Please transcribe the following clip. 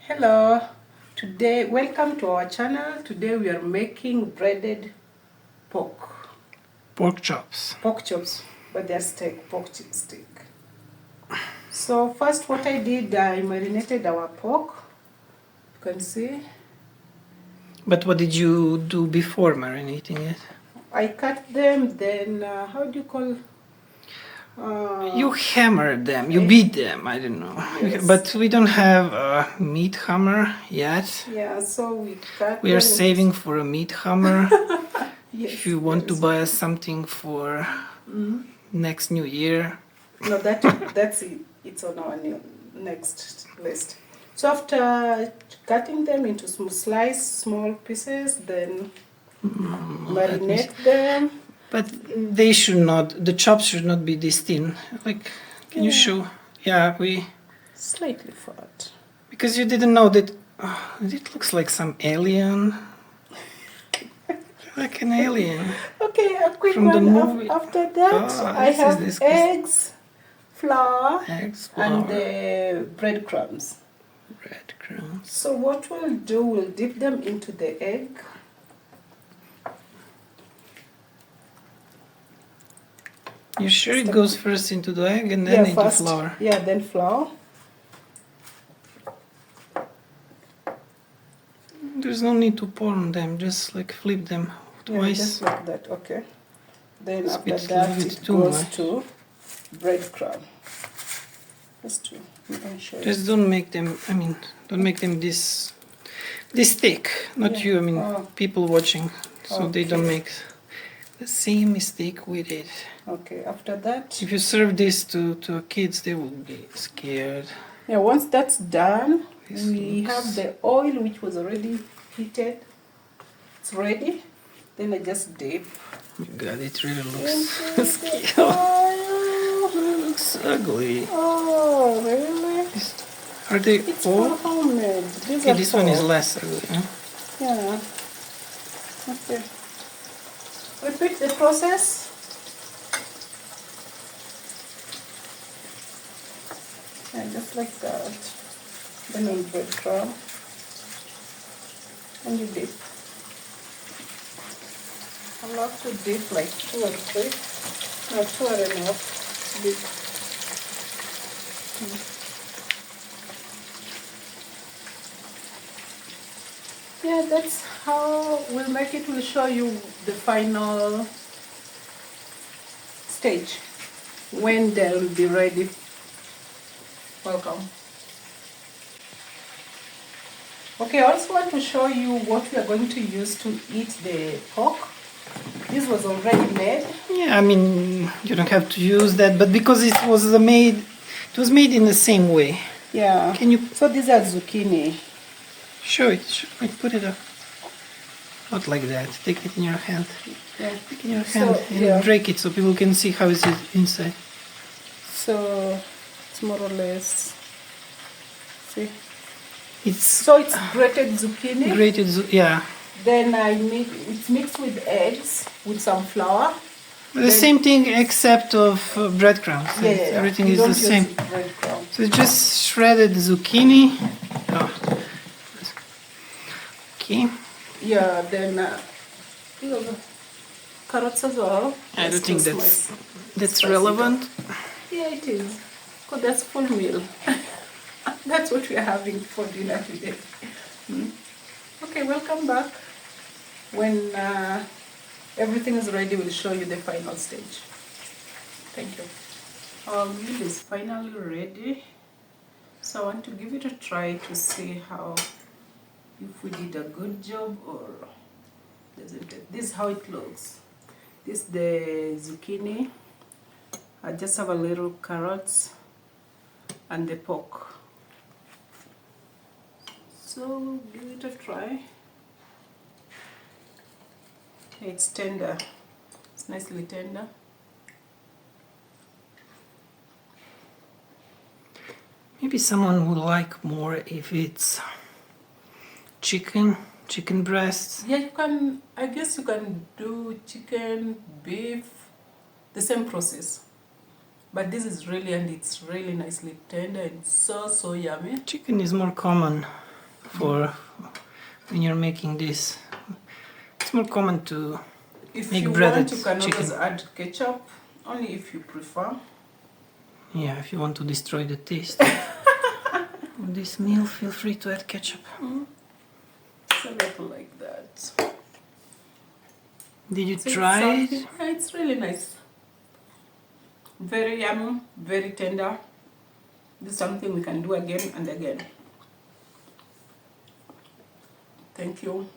Hello, today welcome to our channel. Today we are making breaded pork chops. pork chops, but they're pork steak. So first what I did, I marinated our pork. You can see But what did you do before marinating it? I cut them, then how do you call You hammered them, you beat them, I don't know. Yes. But we don't have a meat hammer yet. yeah, so we cut We are them. saving for a meat hammer. Yes, If you want to yes. buy us something for next New Year. No, that's it. It's on our next list. So after cutting them into small pieces, then marinate them. But they should not, the chops should not be this thin. Like, can you show? Yeah, Slightly fat. because you didn't know that, it looks like some alien. Like an alien. Okay, a quick From the one. movie. After that, I this is have disgusting. eggs, flour, Eggs, and flour, the breadcrumbs. breadcrumbs. So what we'll do, we'll dip them into the egg. You sure it goes first into the egg and then into first, flour? Yeah, then flour. There's no need to pour on them, just like flip them Yeah, twice. just like that, okay. Then It's a after bit- that, little bit it too goes much. to breadcrumb. Just to show you. Just don't make them, don't make them this thick. Not Yeah. you, Oh. people watching. So they don't Okay. make the same mistake with it. Okay, after that, If you serve this to kids, they will be scared. yeah, once that's done, This we looks- have the oil which was already heated. It's ready. Then I just dip. God, it really into looks the scary. oil. It looks ugly. Oh, really? Are they It's all? for homemade. These Okay, are this one is for- less ugly. Huh? Yeah. Okay. Repeat the process. Yeah, just like that. Then on breadcrumb. And you dip. I love to dip like 2 or 3. No, 2 are enough. Dip. Yeah, that's how we'll make it. We'll show you the final stage when they'll be ready. Welcome. Okay, I also want to show you what we are going to use to eat the pork. This was already made. Yeah, you don't have to use that, but because it was made in the same way. Yeah. Can you So these are zucchini. show it? Put it up. Not like that. Take it in your hand. Yeah. Take it in your So, hand and yeah. break it so people can see how is it inside. So it's more or less. See. It's So it's grated zucchini. grated, yeah. Then it's mixed with eggs with some flour. The same thing except of breadcrumbs. Yeah. Everything You is don't the use same. breadcrumbs. So it's just shredded zucchini. Oh. Okay. Yeah, then carrots as well. I don't Let's think toast that's spicy relevant. Yeah, it is. Because that's full meal. That's what we are having for dinner today. Okay, welcome back. When everything is ready, we'll show you the final stage. Thank you. Our meal is finally ready. So I want to give it a try to see if we did a good job or doesn't it. This is how it looks. This is the zucchini. I just have a little carrots and the pork. So give it a try. It's tender. It's nicely tender. Maybe someone would like more if it's chicken breasts. Yeah, you can. I guess you can do chicken, beef, the same process. But this is really, and it's really nicely tender and so yummy. Chicken is more common. for when you're making this. It's more common to If make you breaded want, you can chicken. always add ketchup, only if you prefer. Yeah, if you want to destroy the taste of this meal, feel free to add ketchup. So little like that. Did you So try it? yeah, it's really nice. Very yummy, very tender. This is something we can do again and again. Thank you.